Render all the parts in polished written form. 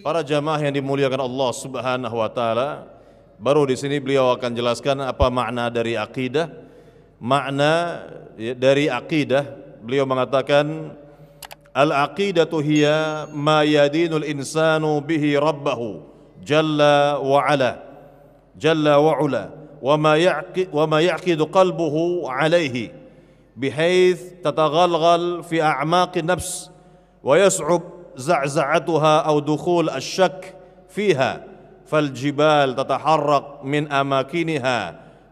Para jamaah yang dimuliakan Allah Subhanahu wa taala, baru di sini beliau akan jelaskan apa makna dari akidah. Makna dari akidah, beliau mengatakan al-aqidatu hiya ma yadinul insanu bihi rabbahu jalla wa ala wa ma yaqidu qalbuhu alaihi bihayth tataghalghal fi a'maqi nafs wa yas'ub زعزعتها أو دخول الشك فيها فالجبال تتحرك من أماكنها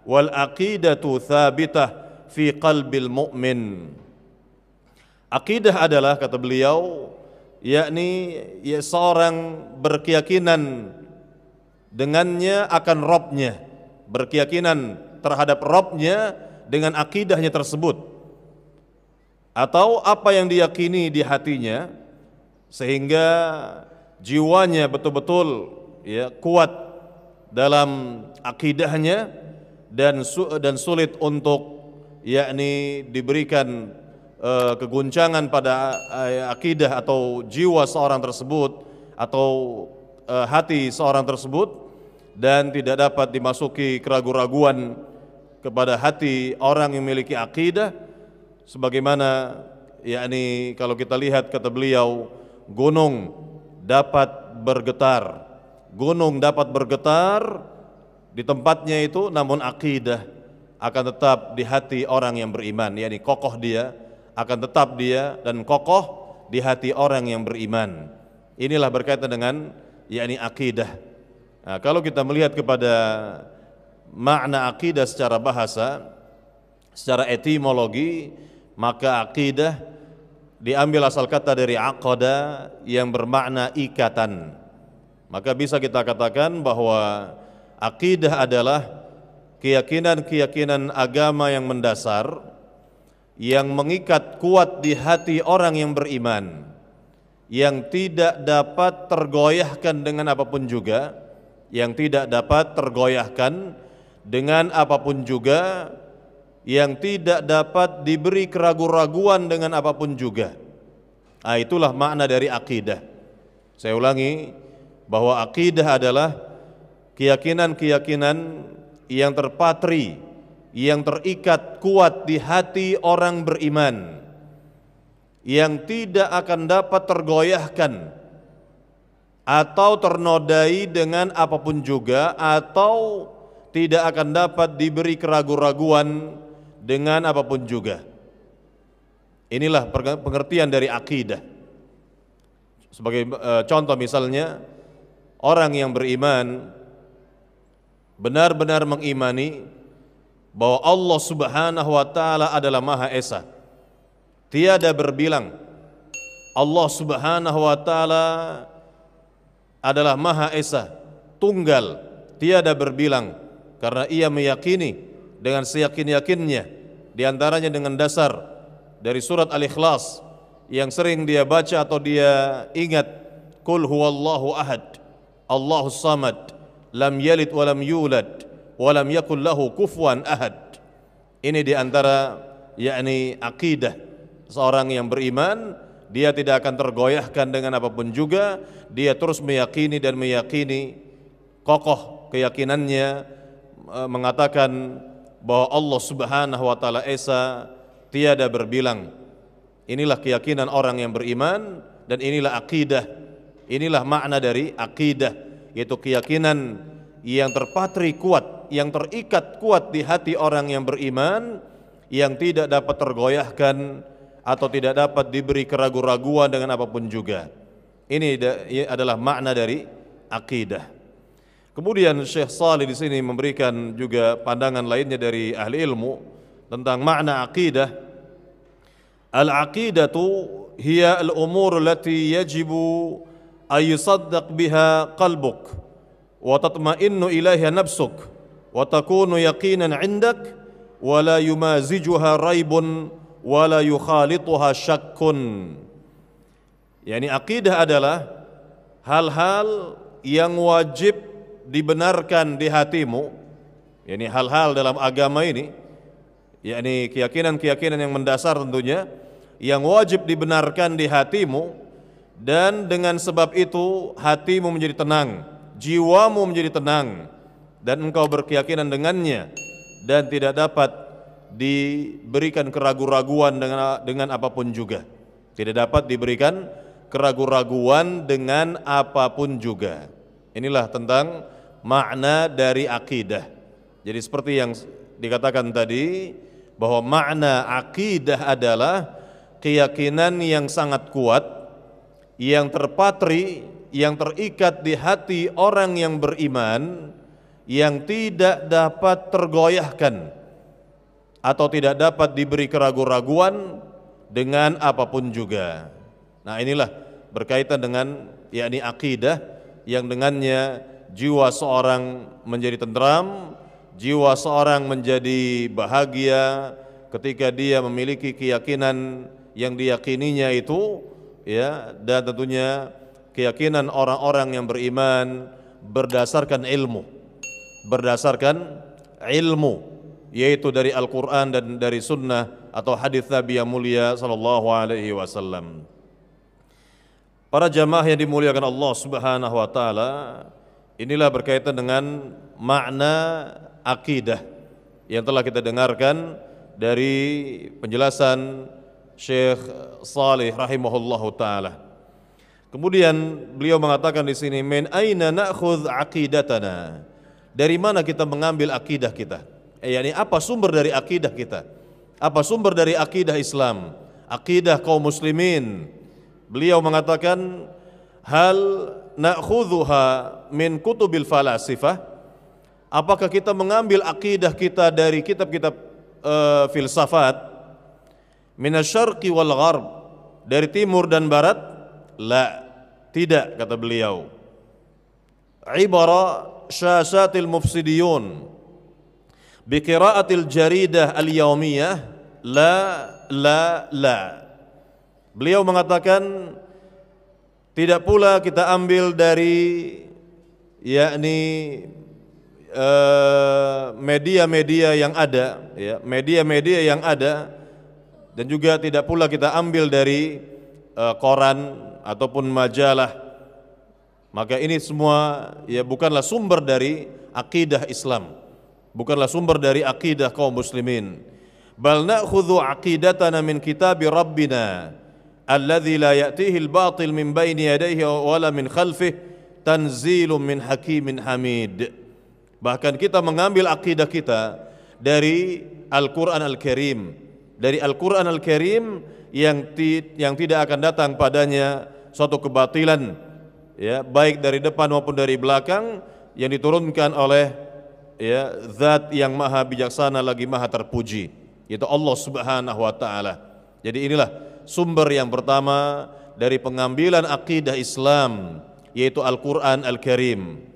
والعقيدة ثابتة في قلب المؤمن. Akidah adalah, kata beliau, yakni seorang berkeyakinan dengannya akan Rabbnya, berkeyakinan terhadap Rabbnya dengan akidahnya tersebut, atau apa yang diyakini di hatinya sehingga jiwanya betul-betul kuat dalam akidahnya dan sulit untuk diberikan keguncangan pada akidah atau jiwa seorang tersebut atau hati seorang tersebut, dan tidak dapat dimasuki keraguan-raguan kepada hati orang yang memiliki akidah. Sebagaimana kalau kita lihat, kata beliau, gunung dapat bergetar di tempatnya itu, namun akidah akan tetap di hati orang yang beriman, yakni kokoh dia, akan tetap dia dan kokoh di hati orang yang beriman. Inilah berkaitan dengan akidah. Nah, kalau kita melihat kepada makna akidah secara bahasa, secara etimologi, maka akidah diambil asal kata dari aqada yang bermakna ikatan. Maka bisa kita katakan bahwa akidah adalah keyakinan-keyakinan agama yang mendasar yang mengikat kuat di hati orang yang beriman, yang tidak dapat tergoyahkan dengan apapun juga, yang tidak dapat tergoyahkan dengan apapun juga, yang tidak dapat diberi keraguan-raguan dengan apapun juga. Nah, itulah makna dari akidah. Saya ulangi, bahwa akidah adalah keyakinan-keyakinan yang terpatri, yang terikat kuat di hati orang beriman, yang tidak akan dapat tergoyahkan atau ternodai dengan apapun juga, atau tidak akan dapat diberi keraguan-raguan dengan apapun juga. Inilah pengertian dari akidah. Sebagai contoh misalnya, orang yang beriman benar-benar mengimani bahwa Allah Subhanahu wa taala adalah Maha Esa, tiada berbilang. Allah Subhanahu wa taala adalah Maha Esa, tunggal, tiada berbilang, karena ia meyakini dengan seyakin-yakinnya, di antaranya dengan dasar dari surat Al-Ikhlas yang sering dia baca atau dia ingat, Qul huwallahu ahad, Allahus samad, lam yalid wa lam yulad wa lam yakul lahu kufuwan ahad. Ini di antara akidah seorang yang beriman. Dia tidak akan tergoyahkan dengan apapun juga. Dia terus meyakini dan meyakini, kokoh keyakinannya, mengatakan bahwa Allah Subhanahu wa taala Esa, tiada berbilang. Inilah keyakinan orang yang beriman, dan inilah akidah. Inilah makna dari akidah, yaitu keyakinan yang terpatri kuat, yang terikat kuat di hati orang yang beriman, yang tidak dapat tergoyahkan atau tidak dapat diberi keraguan-raguan dengan apapun juga. Ini adalah makna dari akidah. Kemudian Syekh Shalih di sini memberikan juga pandangan lainnya dari ahli ilmu tentang makna akidah. Al-aqidatu hiya al-umur allati yajibu ay yusaddaq biha qalbuk wa tatma'innu ilaiha nafsuk wa takunu yaqinan 'indak wa la yumazijuha raibun wa la yukhalituha syakkun. Yani akidah adalah hal-hal yang wajib dibenarkan di hatimu, yakni hal-hal dalam agama ini, yakni keyakinan-keyakinan yang mendasar tentunya, yang wajib dibenarkan di hatimu, dan dengan sebab itu hatimu menjadi tenang, jiwamu menjadi tenang, dan engkau berkeyakinan dengannya dan tidak dapat diberikan keraguan-raguan dengan apapun juga. Tidak dapat diberikan keraguan-raguan dengan apapun juga. Inilah tentang makna dari akidah. Jadi seperti yang dikatakan tadi, bahwa makna akidah adalah keyakinan yang sangat kuat, yang terpatri, yang terikat di hati orang yang beriman, yang tidak dapat tergoyahkan atau tidak dapat diberi keraguan-raguan dengan apapun juga. Nah, inilah berkaitan dengan yakni akidah yang dengannya jiwa seorang menjadi tentram, jiwa seorang menjadi bahagia ketika dia memiliki keyakinan yang diyakininya itu, ya, dan tentunya keyakinan orang-orang yang beriman berdasarkan ilmu, yaitu dari Al-Quran dan dari Sunnah atau hadis Nabi yang mulia sallallahu alaihi wasallam. Para jamaah yang dimuliakan Allah Subhanahu wa taala, inilah berkaitan dengan makna akidah yang telah kita dengarkan dari penjelasan Syekh Salih rahimahullahu taala. Kemudian beliau mengatakan di sini, min aina na'khudh aqidatana? Dari mana kita mengambil akidah kita? Yani apa sumber dari akidah kita? Apa sumber dari akidah Islam? Akidah kaum muslimin. Beliau mengatakan, hal na'khudhuha min kutubil falasifah? Apakah kita mengambil akidah kita dari kitab-kitab filsafat? Minasyarqi wal gharb, dari timur dan barat? La, tidak, kata beliau. Ibara syasatil mufsidiyun biqiraatil jaridah al-yaumiyah, la. Beliau mengatakan tidak pula kita ambil dari yakni media-media yang ada, ya, media-media yang ada, dan juga tidak pula kita ambil dari koran ataupun majalah. Maka ini semua ya bukanlah sumber dari akidah Islam, bukanlah sumber dari akidah kaum muslimin. Bal na'khudhu aqidatana min kitabi rabbina alladzi la ya'tihi al-batil min baini yadayhi wala min khalfihi tanzilun min hakimin hamid. Bahkan kita mengambil akidah kita dari Al-Qur'an Al-Karim, dari Al-Qur'an Al-Karim yang tidak akan datang padanya suatu kebatilan, ya, baik dari depan maupun dari belakang, yang diturunkan oleh, ya, zat yang maha bijaksana lagi maha terpuji, yaitu Allah Subhanahu wa taala. Jadi inilah sumber yang pertama dari pengambilan akidah Islam, yaitu Al-Qur'an Al-Karim.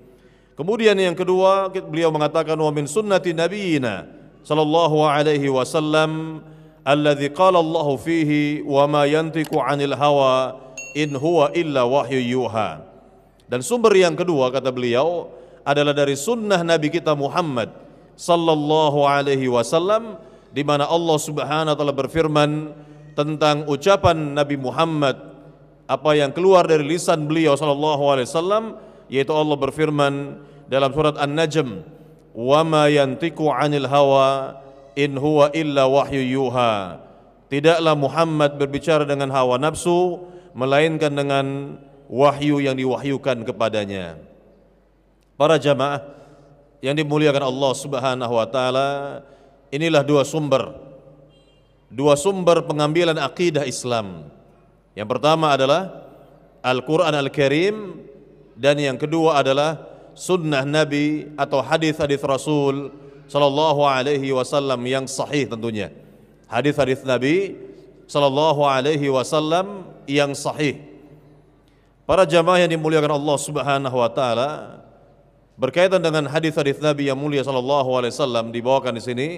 Kemudian yang kedua, beliau mengatakan wa min sunnati nabiyina sallallahu alaihi wasallam alladzi qala Allah fihi wa ma yantiqu 'anil hawa in huwa illa wahyu yuha. Dan sumber yang kedua, kata beliau, adalah dari sunnah Nabi kita Muhammad sallallahu alaihi wasallam, di mana Allah Subhanahu wa taala berfirman tentang ucapan Nabi Muhammad, apa yang keluar dari lisan beliau sallallahu alaihi wasallam, yaitu Allah berfirman dalam surat An-Najm, wa ma yantiqu 'anil hawa in huwa illa wahyu yuha. Tidaklah Muhammad berbicara dengan hawa nafsu, melainkan dengan wahyu yang diwahyukan kepadanya. Para jamaah yang dimuliakan Allah Subhanahu wa taala, inilah dua sumber pengambilan akidah Islam. Yang pertama adalah Al-Qur'an Al-Karim, dan yang kedua adalah sunnah Nabi atau hadis-hadis Rasul sallallahu alaihi wasallam yang sahih tentunya. Hadis-hadis Nabi sallallahu alaihi wasallam yang sahih. Para jamaah yang dimuliakan Allah Subhanahu wa taala, berkaitan dengan hadis-hadis Nabi yang mulia sallallahu alaihi wasallam, dibawakan di sini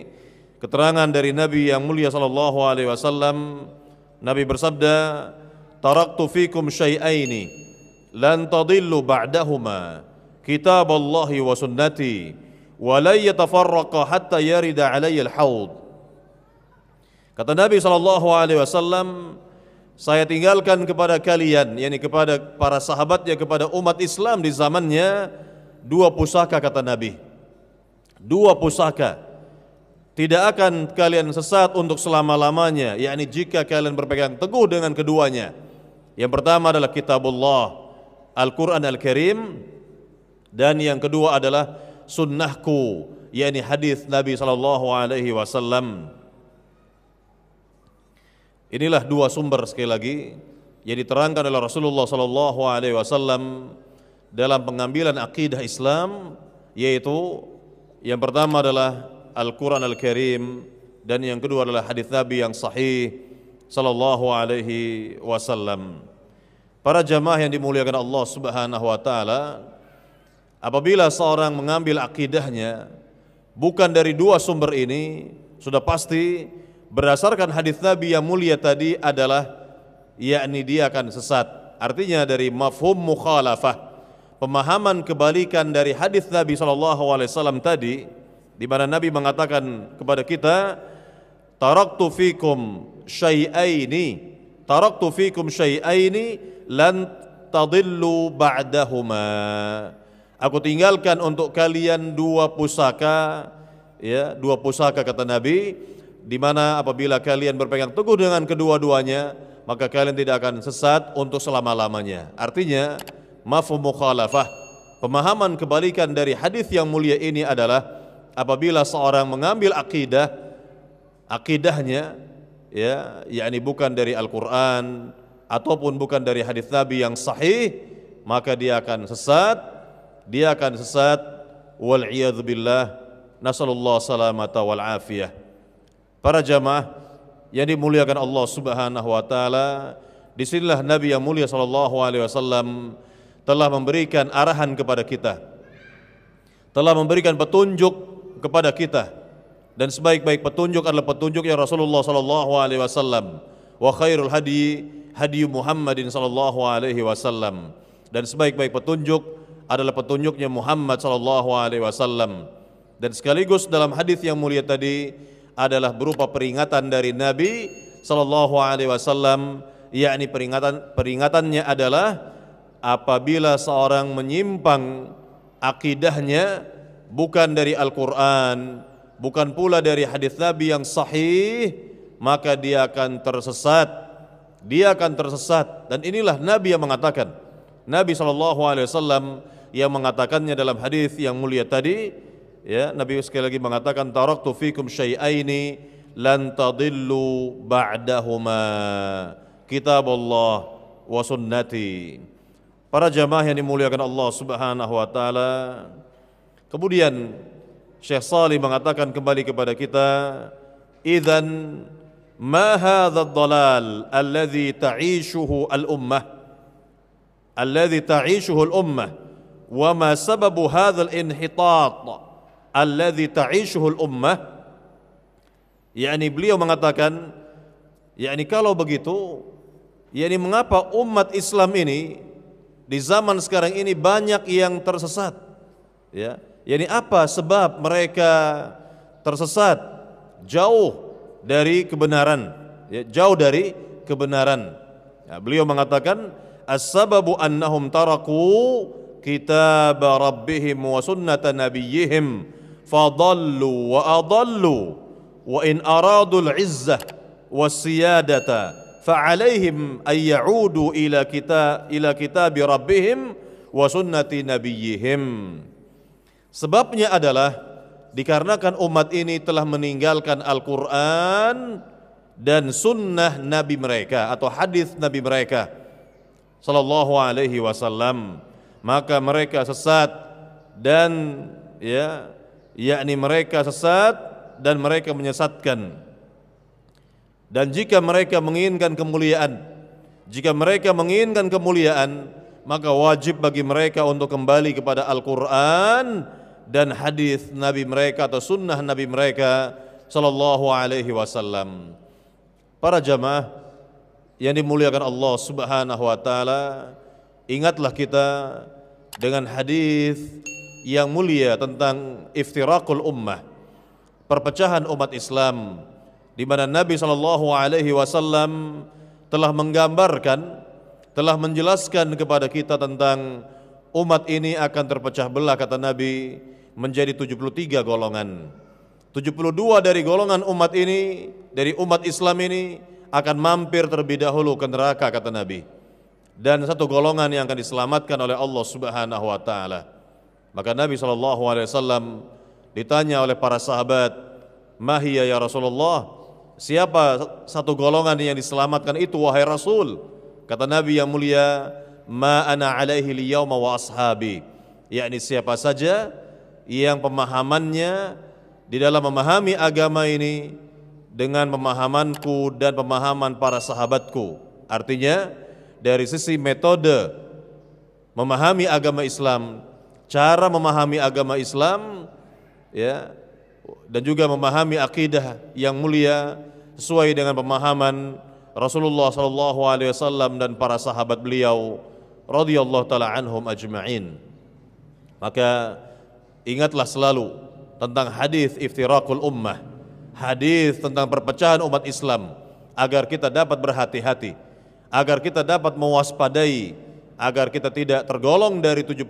keterangan dari Nabi yang mulia sallallahu alaihi wasallam. Nabi bersabda, "Taraktu fikum syai'aini lan tadillu ba'dahuma, kitaballahi wa sunnati, wa la yatafarraqa hatta yarida alayya al-haud." Kata Nabi sallallahu alaihi wasallam, saya tinggalkan kepada kalian, yakni kepada para sahabatnya, kepada umat Islam di zamannya, dua pusaka, kata Nabi. Dua pusaka. Tidak akan kalian sesat untuk selama-lamanya, yakni jika kalian berpegang teguh dengan keduanya. Yang pertama adalah kitabullah, Al-Quran Al-Karim, dan yang kedua adalah sunnahku, yakni hadis Nabi SAW. Inilah dua sumber, sekali lagi, yang diterangkan oleh Rasulullah SAW dalam pengambilan akidah Islam, yaitu yang pertama adalah Al-Quran Al-Karim, dan yang kedua adalah hadis Nabi yang sahih sallallahu alaihi wasallam. Para jamaah yang dimuliakan Allah Subhanahu wa taala, apabila seorang mengambil akidahnya bukan dari dua sumber ini, sudah pasti berdasarkan hadis Nabi yang mulia tadi adalah yakni dia akan sesat. Artinya dari mafhum mukhalafah, pemahaman kebalikan dari hadis Nabi SAW tadi, di mana Nabi mengatakan kepada kita, taraktu fikum syai'aini lan tadillu ba'dahuma. Aku tinggalkan untuk kalian dua pusaka, ya, dua pusaka kata Nabi, di mana apabila kalian berpegang teguh dengan kedua-duanya, maka kalian tidak akan sesat untuk selama-lamanya. Artinya mafhum mukhalafah, pemahaman kebalikan dari hadis yang mulia ini adalah apabila seorang mengambil akidahnya, ya, yakni bukan dari Al-Quran ataupun bukan dari hadis Nabi yang sahih, maka dia akan sesat. Wal iyadzu billah, nasallallahu salamata wal afiyah. Para jamaah yang dimuliakan Allah Subhanahu wa taala, disinilah Nabi yang mulia sallallahu alaihi wasallam telah memberikan arahan kepada kita, telah memberikan petunjuk kepada kita, dan sebaik-baik petunjuk adalah petunjuknya Rasulullah sallallahu alaihi wasallam. Wa khairul hadi hadi Muhammadin sallallahu alaihi wasallam, dan sebaik-baik petunjuk adalah petunjuknya Muhammad sallallahu alaihi wasallam. Dan sekaligus dalam hadis yang mulia tadi adalah berupa peringatan dari Nabi sallallahu alaihi wasallam, yakni peringatannya adalah apabila seorang menyimpang akidahnya bukan dari Al-Quran, bukan pula dari hadis Nabi yang sahih, maka dia akan tersesat. Dan inilah Nabi yang mengatakan, Nabi SAW yang mengatakannya dalam hadis yang mulia tadi, ya, Nabi sekali lagi mengatakan, taraktu fikum syai'aini lan tadillu ba'dahuma, kitabullah wa sunnati. Para jamaah yang dimuliakan Allah Subhanahu wa taala, kemudian Syekh Shalih mengatakan kembali kepada kita, idzan ma hadzal dhalal alladzi ta'ishuhu al-ummah wa ma sababu hadzal inhitat alladzi ta'ishuhu al-ummah. yakni beliau mengatakan, yakni kalau begitu, yakni mengapa umat Islam ini di zaman sekarang ini banyak yang tersesat, ya, yakni apa sebab mereka tersesat, jauh dari kebenaran, ya, jauh dari kebenaran. Ya, beliau mengatakan, as-sababu annahum taraku kitab rabbihim wa sunnata nabiyyihim fadallu wa adallu wa in aradu al-izzah was-siyadata fa'alaihim ay ya'udu ila kitabi rabbihim wa sunnati nabiyyihim. Sebabnya adalah dikarenakan umat ini telah meninggalkan Al-Quran dan sunnah Nabi mereka atau hadis Nabi mereka sallallahu alaihi wasallam, maka mereka sesat dan yakni mereka sesat dan mereka menyesatkan. Dan jika mereka menginginkan kemuliaan, maka wajib bagi mereka untuk kembali kepada Al-Quran dan hadis Nabi mereka atau sunnah Nabi mereka sallallahu alaihi wasallam. Para jamaah yang dimuliakan Allah Subhanahu wa taala, ingatlah kita dengan hadis yang mulia tentang iftiraqul ummah, perpecahan umat Islam, di mana Nabi sallallahu alaihi wasallam telah menggambarkan, telah menjelaskan kepada kita tentang umat ini akan terpecah belah, kata Nabi, menjadi 73 golongan. 72 dari golongan umat ini, dari umat Islam ini, akan mampir terlebih dahulu ke neraka, kata Nabi. Dan satu golongan yang akan diselamatkan oleh Allah Subhanahu wa taala. Maka Nabi SAW ditanya oleh para sahabat, "Mahiya ya Rasulullah?" Siapa satu golongan yang diselamatkan itu wahai Rasul? Kata Nabi yang mulia, "Ma ana alaihi liyawma wa ashabi." Yakni siapa saja yang pemahamannya di dalam memahami agama ini dengan pemahamanku dan pemahaman para sahabatku. Artinya dari sisi metode memahami agama Islam, cara memahami agama Islam, ya, dan juga memahami akidah yang mulia sesuai dengan pemahaman Rasulullah SAW dan para sahabat beliau radhiyallahu taala anhum ajma'in. Maka ingatlah selalu tentang hadis iftiraqul ummah, hadis tentang perpecahan umat Islam, agar kita dapat berhati-hati, agar kita dapat mewaspadai, agar kita tidak tergolong dari 72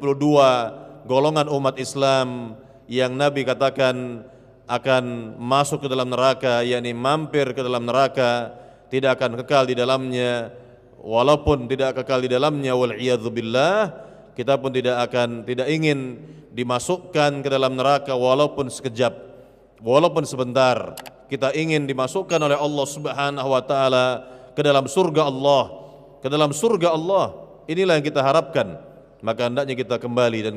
golongan umat Islam yang Nabi katakan akan masuk ke dalam neraka, yakni mampir ke dalam neraka, tidak akan kekal di dalamnya. Walaupun tidak kekal di dalamnya, wal'iyadzubillah, kita pun tidak ingin dimasukkan ke dalam neraka walaupun sekejap, walaupun sebentar. Kita ingin dimasukkan oleh Allah Subhanahu wa taala ke dalam surga Allah, ke dalam surga Allah. Inilah yang kita harapkan. Maka hendaknya kita kembali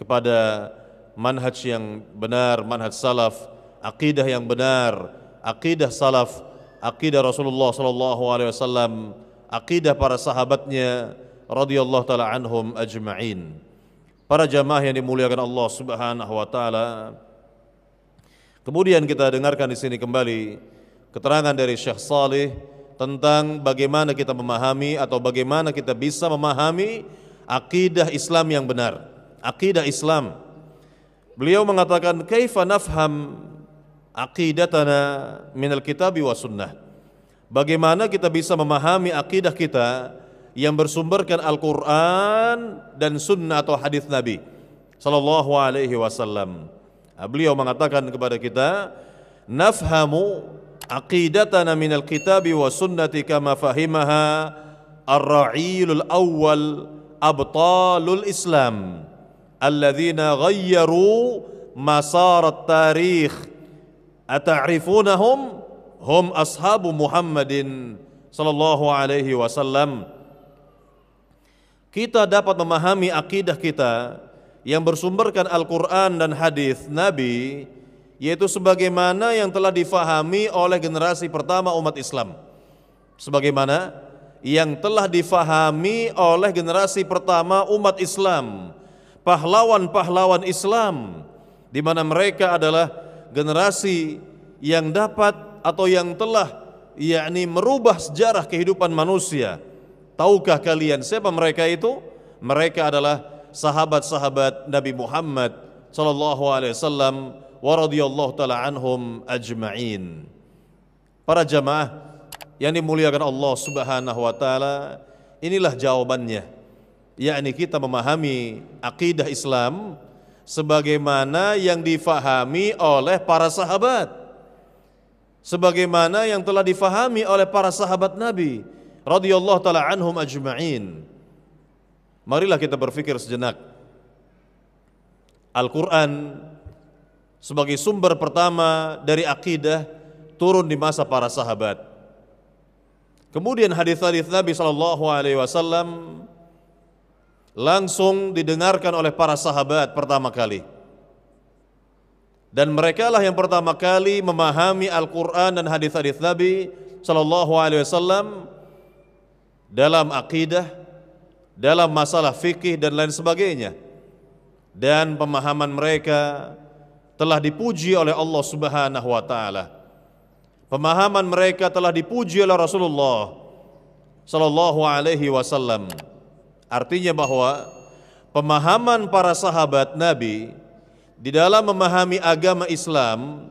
kepada manhaj yang benar, manhaj salaf, akidah yang benar, akidah salaf, akidah Rasulullah sallallahu alaihi wasallam, akidah para sahabatnya radhiyallahu taala anhum ajma'in. Para jamaah yang dimuliakan Allah Subhanahu wa taala. Kemudian kita dengarkan di sini kembali keterangan dari Syekh Salih tentang bagaimana kita memahami atau bagaimana kita bisa memahami akidah Islam yang benar, akidah Islam. Beliau mengatakan, "Kaifa nafham aqidatana minal kitabi wa sunnah?" Bagaimana kita bisa memahami akidah kita yang bersumberkan Al-Quran dan sunnah atau hadis Nabi sallallahu alaihi wasallam. Beliau mengatakan kepada kita, "Nafhamu aqidatana minal kitabi wa sunnati kama fahimaha ar-ra'ilul awwal abtalul Islam alladzina ghayyaru masarat tarikh ata'rifunahum hum ashabu Muhammadin sallallahu alaihi wasallam." Kita dapat memahami akidah kita yang bersumberkan Al-Quran dan hadis Nabi, yaitu sebagaimana yang telah difahami oleh generasi pertama umat Islam, sebagaimana yang telah difahami oleh generasi pertama umat Islam, pahlawan-pahlawan Islam, di mana mereka adalah generasi yang dapat atau yang telah yakni merubah sejarah kehidupan manusia. Tahukah kalian siapa mereka itu? Mereka adalah sahabat-sahabat Nabi Muhammad sallallahu alaihi wasallam wa radhiyallahu taala anhum ajma'in. Para jamaah yang dimuliakan Allah Subhanahu wa taala, inilah jawabannya, yakni kita memahami akidah Islam sebagaimana yang difahami oleh para sahabat, sebagaimana yang telah difahami oleh para sahabat Nabi radhiyallahu taala anhum ajma'in. Marilah kita berfikir sejenak. Al-Quran sebagai sumber pertama dari akidah turun di masa para sahabat. Kemudian hadis-hadis Nabi sallallahu alaihi wasallam langsung didengarkan oleh para sahabat pertama kali. Dan mereka lah yang pertama kali memahami Al-Quran dan hadis-hadis Nabi sallallahu alaihi wasallam dalam akidah, dalam masalah fikih dan lain sebagainya. Dan pemahaman mereka telah dipuji oleh Allah Subhanahu wa taala. Pemahaman mereka telah dipuji oleh Rasulullah sallallahu alaihi wasallam. Artinya bahwa pemahaman para sahabat Nabi di dalam memahami agama Islam,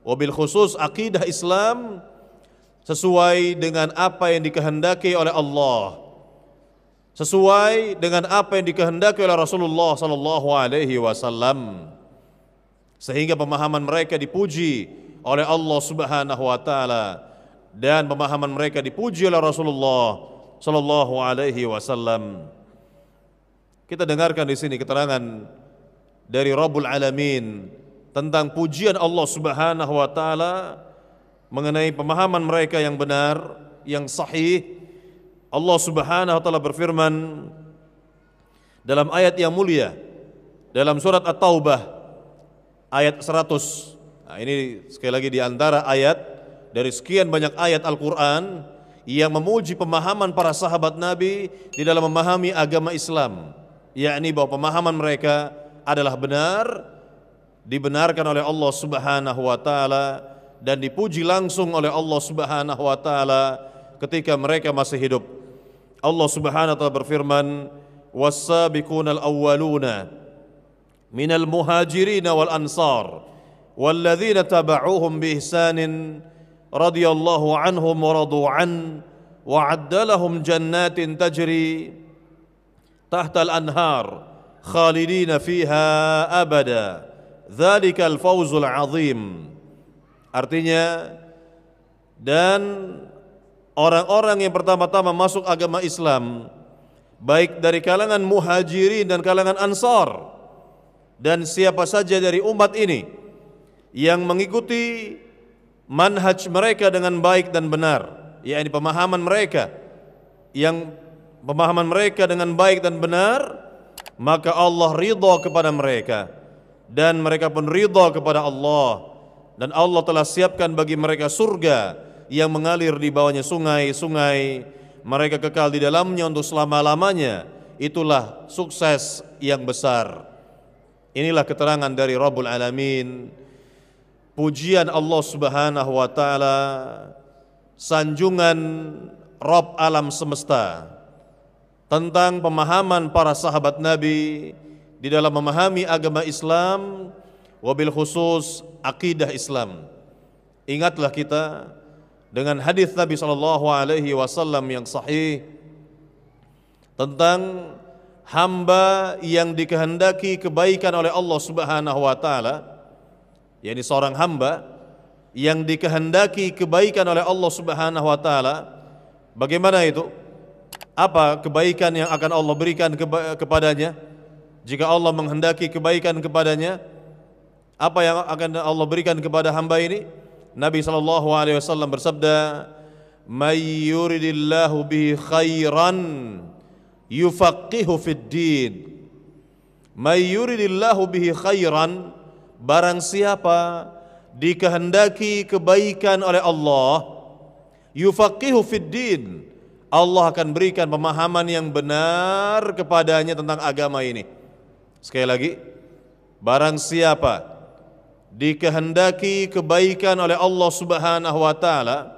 wabil khusus akidah Islam, sesuai dengan apa yang dikehendaki oleh Allah, sesuai dengan apa yang dikehendaki oleh Rasulullah sallallahu alaihi wasallam, sehingga pemahaman mereka dipuji oleh Allah Subhanahu wa taala dan pemahaman mereka dipuji oleh Rasulullah sallallahu alaihi wasallam. Kita dengarkan di sini keterangan dari Rabbul Alamin tentang pujian Allah Subhanahu wa taala mengenai pemahaman mereka yang benar, yang sahih. Allah Subhanahu wa taala berfirman dalam ayat yang mulia dalam surat At-Taubah ayat 100. Nah, ini sekali lagi di antara ayat dari sekian banyak ayat Al-Qur'an yang memuji pemahaman para sahabat Nabi di dalam memahami agama Islam, yakni bahwa pemahaman mereka adalah benar, dibenarkan oleh Allah Subhanahu wa taala dan dipuji langsung oleh Allah Subhanahu wa taala ketika mereka masih hidup. Allah Subhanahu wa taala berfirman, "Was-sabiqunal awwaluna minal muhajirin wal ansar walladzina tabauhum bi ihsanin radhiyallahu anhum wa radu an wa 'adda lahum jannatin tajri tahtal anhar khalidina fiha abada dzalikal fawzul 'azim." Artinya, dan orang-orang yang pertama-tama masuk agama Islam baik dari kalangan muhajirin dan kalangan ansar, dan siapa saja dari umat ini yang mengikuti manhaj mereka dengan baik dan benar, yakni pemahaman mereka dengan baik dan benar, maka Allah ridha kepada mereka dan mereka pun ridha kepada Allah, dan Allah telah siapkan bagi mereka surga yang mengalir di bawahnya sungai-sungai, mereka kekal di dalamnya untuk selama-lamanya. Itulah sukses yang besar. Inilah keterangan dari Rabbul Alamin, pujian Allah Subhanahu wa taala, sanjungan Rabb alam semesta tentang pemahaman para sahabat Nabi di dalam memahami agama Islam, wabil khusus akidah Islam. Ingatlah kita dengan hadis Nabi sallallahu alaihi wasallam yang sahih tentang hamba yang dikehendaki kebaikan oleh Allah Subhanahu wa taala, yakni seorang hamba yang dikehendaki kebaikan oleh Allah Subhanahu wa taala. Bagaimana itu? Apa kebaikan yang akan Allah berikan kepadanya jika Allah menghendaki kebaikan kepadanya? Apa yang akan Allah berikan kepada hamba ini? Nabi sallallahu alaihi wasallam bersabda, "May yuridillahu bihi khairan yufaqihu fid din." May yuridillahu bihi khairan, barang siapa dikehendaki kebaikan oleh Allah, yufaqihu fid din, Allah akan berikan pemahaman yang benar kepadanya tentang agama ini. Sekali lagi, barang siapa dikehendaki kebaikan oleh Allah Subhanahu wa taala,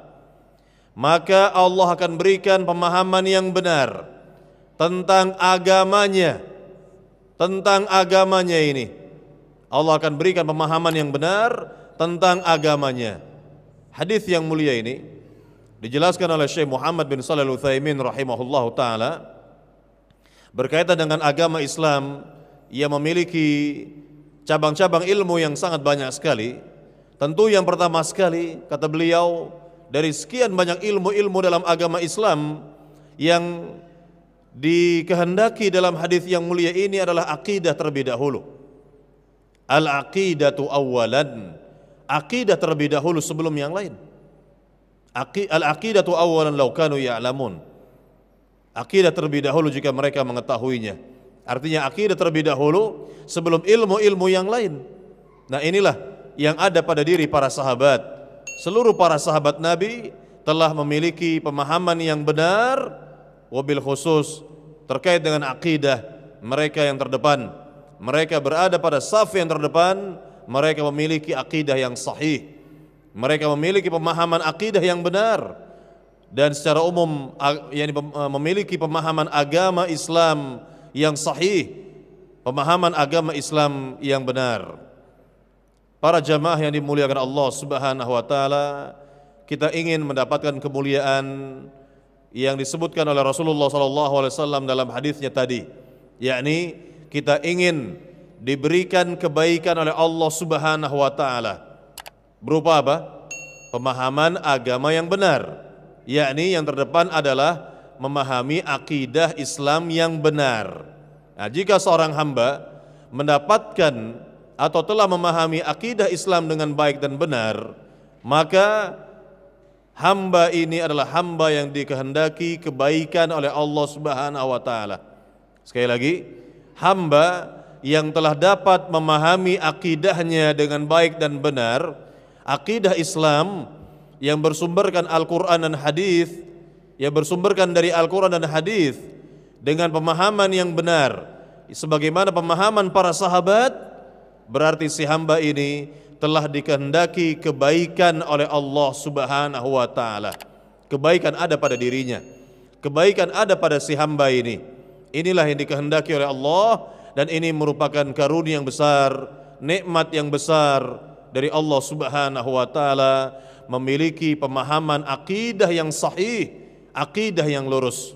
maka Allah akan berikan pemahaman yang benar tentang agamanya. Tentang agamanya ini, Allah akan berikan pemahaman yang benar tentang agamanya. Hadis yang mulia ini dijelaskan oleh Syekh Muhammad bin Shalih Al-Utsaimin rahimahullahu taala berkaitan dengan agama Islam yang memiliki cabang-cabang ilmu yang sangat banyak sekali. Tentu yang pertama sekali, kata beliau, dari sekian banyak ilmu-ilmu dalam agama Islam yang dikehendaki dalam hadis yang mulia ini adalah akidah terlebih dahulu. Al-aqidatu awalan, akidah terlebih dahulu sebelum yang lain. Al-aqidatu awalan law kanu ya'lamun, akidah terlebih dahulu jika mereka mengetahuinya. Artinya akidah terlebih dahulu sebelum ilmu-ilmu yang lain. Nah, inilah yang ada pada diri para sahabat. Seluruh para sahabat Nabi telah memiliki pemahaman yang benar, wabil khusus terkait dengan akidah. Mereka yang terdepan, mereka berada pada saf yang terdepan, mereka memiliki akidah yang sahih, mereka memiliki pemahaman akidah yang benar, dan secara umum memiliki pemahaman agama Islam yang sahih, pemahaman agama Islam yang benar. Para jamaah yang dimuliakan Allah Subhanahu wa taala, kita ingin mendapatkan kemuliaan yang disebutkan oleh Rasulullah SAW dalam hadisnya tadi, yakni kita ingin diberikan kebaikan oleh Allah Subhanahu wa taala. Berupa apa? Pemahaman agama yang benar, yakni yang terdepan adalah memahami akidah Islam yang benar. Nah, jika seorang hamba mendapatkan atau telah memahami akidah Islam dengan baik dan benar, maka hamba ini adalah hamba yang dikehendaki kebaikan oleh Allah Subhanahu wa taala. Sekali lagi, hamba yang telah dapat memahami akidahnya dengan baik dan benar, akidah Islam yang bersumberkan Al-Qur'an dan hadis, yang bersumberkan dari Al-Qur'an dan hadis dengan pemahaman yang benar sebagaimana pemahaman para sahabat, berarti si hamba ini telah dikehendaki kebaikan oleh Allah Subhanahu wa taala. Kebaikan ada pada dirinya, kebaikan ada pada si hamba ini. Inilah yang dikehendaki oleh Allah, dan ini merupakan karunia yang besar, nikmat yang besar dari Allah Subhanahu wa taala, memiliki pemahaman akidah yang sahih, akidah yang lurus.